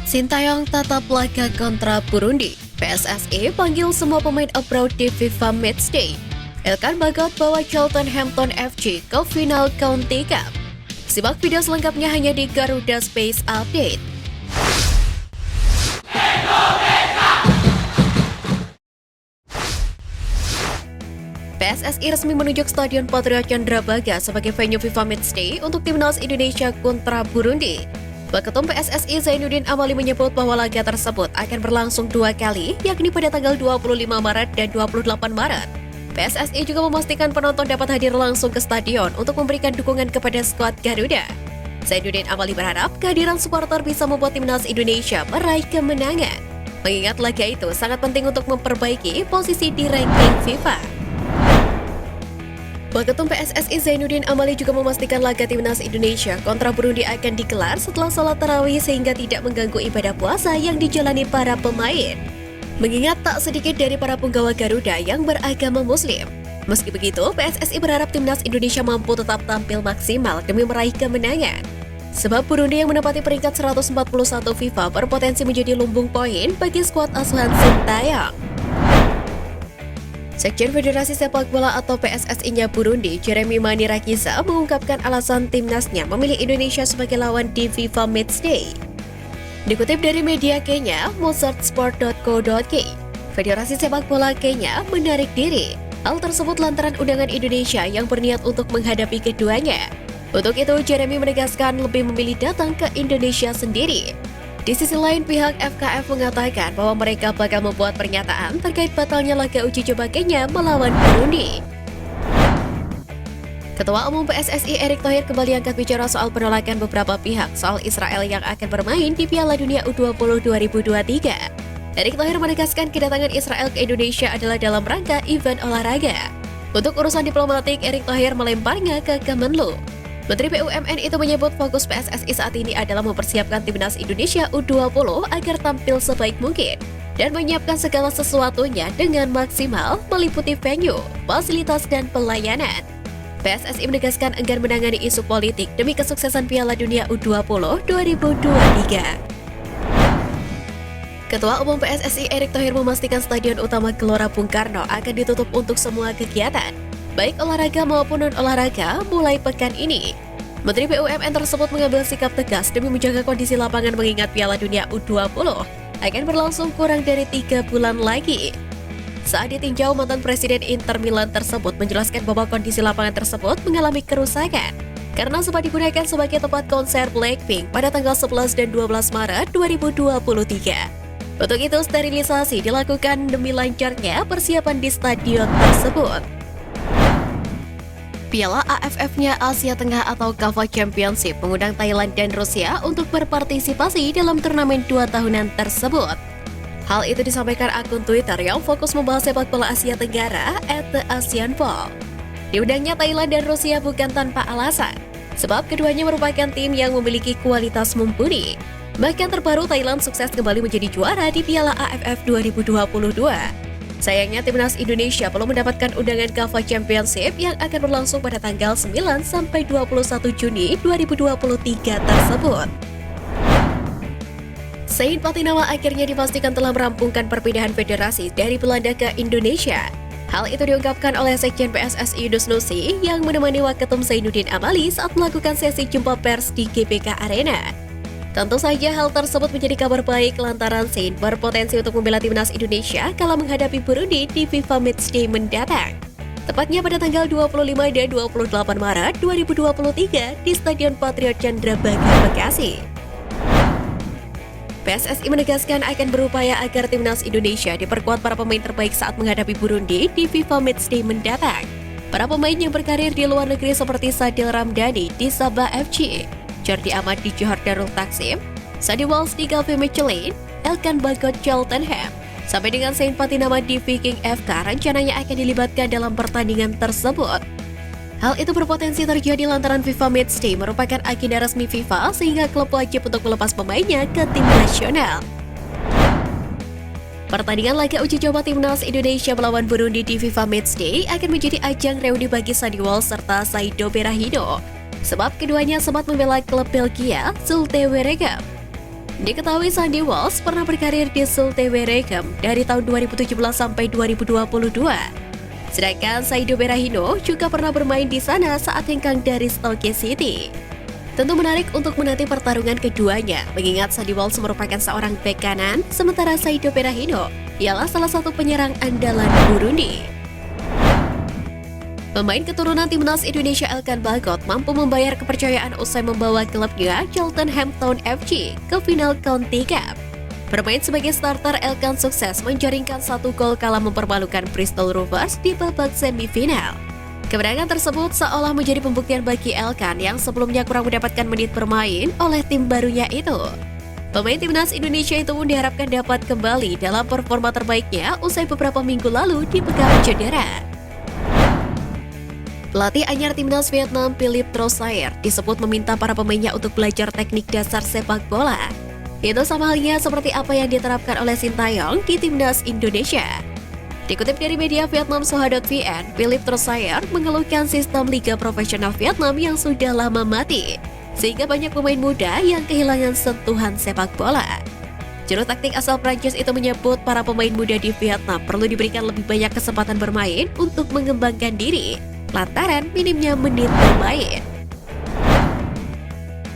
Sintayong tatap laga kontra Burundi. PSSI panggil semua pemain abroad di FIFA Matchday. Elkan Bagot bawa Cheltenham FC ke final County Cup. Simak video selengkapnya hanya di Garuda Space Update. PSSI resmi menunjuk Stadion Patriot Candrabaga sebagai venue FIFA Matchday untuk Timnas Indonesia kontra Burundi. Waketum PSSI Zainuddin Amali menyebut bahwa laga tersebut akan berlangsung 2 kali, yakni pada tanggal 25 Maret dan 28 Maret. PSSI juga memastikan penonton dapat hadir langsung ke stadion untuk memberikan dukungan kepada skuad Garuda. Zainuddin Amali berharap kehadiran supporter bisa membuat Timnas Indonesia meraih kemenangan. Mengingat laga itu sangat penting untuk memperbaiki posisi di ranking FIFA. Waketum PSSI Zainuddin Amali juga memastikan laga Timnas Indonesia kontra Burundi akan digelar setelah sholat tarawih sehingga tidak mengganggu ibadah puasa yang dijalani para pemain. Mengingat tak sedikit dari para punggawa Garuda yang beragama Muslim. Meski begitu, PSSI berharap Timnas Indonesia mampu tetap tampil maksimal demi meraih kemenangan. Sebab Burundi yang menempati peringkat 141 FIFA berpotensi menjadi lumbung poin bagi skuad asuhan Sintayong. Sekjen Federasi Sepak Bola atau PSSI-nya Burundi, Jeremy Manirakiza, mengungkapkan alasan timnasnya memilih Indonesia sebagai lawan di FIFA Matchday. Dikutip dari media Kenya, mozartsport.co.k, Federasi Sepak Bola Kenya menarik diri. Hal tersebut lantaran undangan Indonesia yang berniat untuk menghadapi keduanya. Untuk itu, Jeremy menegaskan lebih memilih datang ke Indonesia sendiri. Di sisi lain, pihak FKF mengatakan bahwa mereka bakal membuat pernyataan terkait batalnya laga uji coba Kenya melawan Burundi. Ketua Umum PSSI Erick Thohir kembali angkat bicara soal penolakan beberapa pihak soal Israel yang akan bermain di Piala Dunia U20 2023. Erick Thohir menegaskan kedatangan Israel ke Indonesia adalah dalam rangka event olahraga. Untuk urusan diplomatik, Erick Thohir melemparnya ke Kemenlu. Menteri BUMN itu menyebut fokus PSSI saat ini adalah mempersiapkan Timnas Indonesia U20 agar tampil sebaik mungkin dan menyiapkan segala sesuatunya dengan maksimal meliputi venue, fasilitas, dan pelayanan. PSSI menegaskan enggan menangani isu politik demi kesuksesan Piala Dunia U20 2023. Ketua Umum PSSI Erick Thohir memastikan Stadion Utama Gelora Bung Karno akan ditutup untuk semua kegiatan, baik olahraga maupun non-olahraga mulai pekan ini. Menteri BUMN tersebut mengambil sikap tegas demi menjaga kondisi lapangan mengingat Piala Dunia U20 akan berlangsung kurang dari 3 bulan lagi. Saat ditinjau, mantan Presiden Inter Milan tersebut menjelaskan bahwa kondisi lapangan tersebut mengalami kerusakan karena sempat digunakan sebagai tempat konser Blackpink pada tanggal 11 dan 12 Maret 2023. Untuk itu, sterilisasi dilakukan demi lancarnya persiapan di stadion tersebut. Piala AFF-nya Asia Tengah atau KAFA Championship mengundang Thailand dan Rusia untuk berpartisipasi dalam turnamen 2 tahunan tersebut. Hal itu disampaikan akun Twitter yang fokus membahas sepak bola Asia Tenggara @ASEANBall. Diundangnya Thailand dan Rusia bukan tanpa alasan, sebab keduanya merupakan tim yang memiliki kualitas mumpuni. Bahkan terbaru Thailand sukses kembali menjadi juara di Piala AFF 2022. Sayangnya Timnas Indonesia belum mendapatkan undangan KAFA Championship yang akan berlangsung pada tanggal 9 sampai 21 Juni 2023 tersebut. Saint Patinama akhirnya dipastikan telah merampungkan perpindahan federasi dari Belanda ke Indonesia. Hal itu diungkapkan oleh Sekjen PSSI Yunus Nusi yang menemani Waketum Zainuddin Amali saat melakukan sesi jumpa pers di GBK Arena. Tentu saja hal tersebut menjadi kabar baik lantaran Saint berpotensi untuk membela Timnas Indonesia kala menghadapi Burundi di FIFA Matchday mendatang. Tepatnya pada tanggal 25 dan 28 Maret 2023 di Stadion Patriot Candrabaga, Bekasi. PSSI menegaskan akan berupaya agar Timnas Indonesia diperkuat para pemain terbaik saat menghadapi Burundi di FIFA Matchday mendatang. Para pemain yang berkarir di luar negeri seperti Sadil Ramdhani di Sabah FC, Jordi Amat di Johor Darul Taksim, Sadi Walsh di Galve Michelin, Elkan Bagot Cheltenham, sampai dengan Saint Patinama di Viking FK rencananya akan dilibatkan dalam pertandingan tersebut. Hal itu berpotensi terjadi lantaran FIFA Matchday merupakan agenda resmi FIFA sehingga klub wajib untuk melepas pemainnya ke tim nasional. Pertandingan laga uji coba Timnas Indonesia melawan Burundi di FIFA Matchday akan menjadi ajang reuni bagi Sadi Walsh serta Saido Berahino, sebab keduanya sempat membela klub Belgia Zulte Waregem. Diketahui Sandy Walsh pernah berkarir di Zulte Waregem dari tahun 2017 sampai 2022. Sedangkan Saido Berahino juga pernah bermain di sana saat hengkang dari Stoke City. Tentu menarik untuk menanti pertarungan keduanya, mengingat Sandy Walsh merupakan seorang bek kanan, sementara Saido Berahino ialah salah satu penyerang andalan Burundi. Pemain keturunan timnas Indonesia Elkan Bagot mampu membayar kepercayaan usai membawa klubnya Cheltenham Town FC ke final County Cup. Bermain sebagai starter, Elkan sukses menjaringkan 1 gol kala mempermalukan Bristol Rovers di babak semifinal. Kemenangan tersebut seolah menjadi pembuktian bagi Elkan yang sebelumnya kurang mendapatkan menit bermain oleh tim barunya itu. Pemain timnas Indonesia itu pun diharapkan dapat kembali dalam performa terbaiknya usai beberapa minggu lalu dipegang cedera. Pelatih anyar timnas Vietnam Philippe Trossaer disebut meminta para pemainnya untuk belajar teknik dasar sepak bola. Itu sama halnya seperti apa yang diterapkan oleh Sintayong di timnas Indonesia. Dikutip dari media Vietnam Soha.vn, Philippe Trossaer mengeluhkan sistem Liga Profesional Vietnam yang sudah lama mati, sehingga banyak pemain muda yang kehilangan sentuhan sepak bola. Juru taktik asal Prancis itu menyebut para pemain muda di Vietnam perlu diberikan lebih banyak kesempatan bermain untuk mengembangkan diri, lantaran minimnya menit bermain.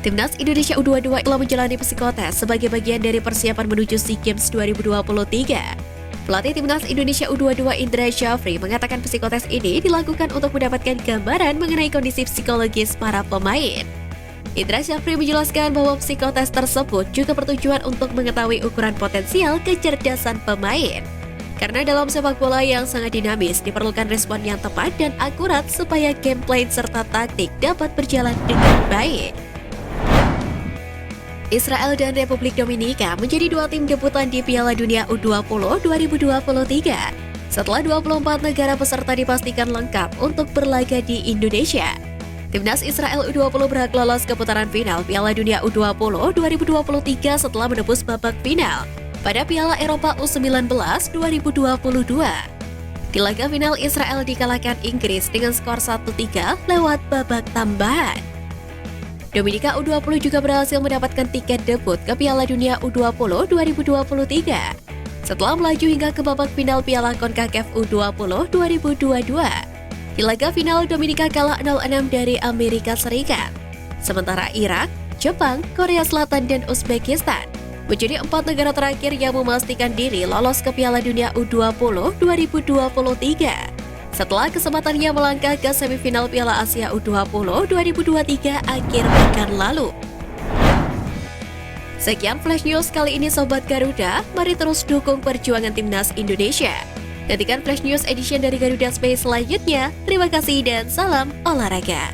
Timnas Indonesia U22 telah menjalani psikotes sebagai bagian dari persiapan menuju SEA Games 2023. Pelatih Timnas Indonesia U22 Indra Syafri mengatakan psikotes ini dilakukan untuk mendapatkan gambaran mengenai kondisi psikologis para pemain. Indra Syafri menjelaskan bahwa psikotes tersebut juga bertujuan untuk mengetahui ukuran potensial kecerdasan pemain. Karena dalam sepak bola yang sangat dinamis, diperlukan respon yang tepat dan akurat supaya game plan serta taktik dapat berjalan dengan baik. Israel dan Republik Dominika menjadi 2 tim debutan di Piala Dunia U20 2023. Setelah 24 negara peserta dipastikan lengkap untuk berlaga di Indonesia. Timnas Israel U20 berhak lolos ke putaran final Piala Dunia U20 2023 setelah menembus babak final pada Piala Eropa U19 2022. Di laga final, Israel dikalahkan Inggris dengan skor 1-3 lewat babak tambahan. Dominika U20 juga berhasil mendapatkan tiket debut ke Piala Dunia U20 2023 setelah melaju hingga ke babak final Piala CONCACAF U20 2022. Di laga final, Dominika kalah 0-6 dari Amerika Serikat. Sementara Irak, Jepang, Korea Selatan, dan Uzbekistan menjadi 4 negara terakhir yang memastikan diri lolos ke Piala Dunia U20 2023. Setelah kesempatannya melangkah ke semifinal Piala Asia U20 2023 akhir pekan lalu. Sekian Flash News kali ini Sobat Garuda, mari terus dukung perjuangan Timnas Indonesia. Nantikan Flash News Edition dari Garuda Space selanjutnya. Terima kasih dan salam olahraga.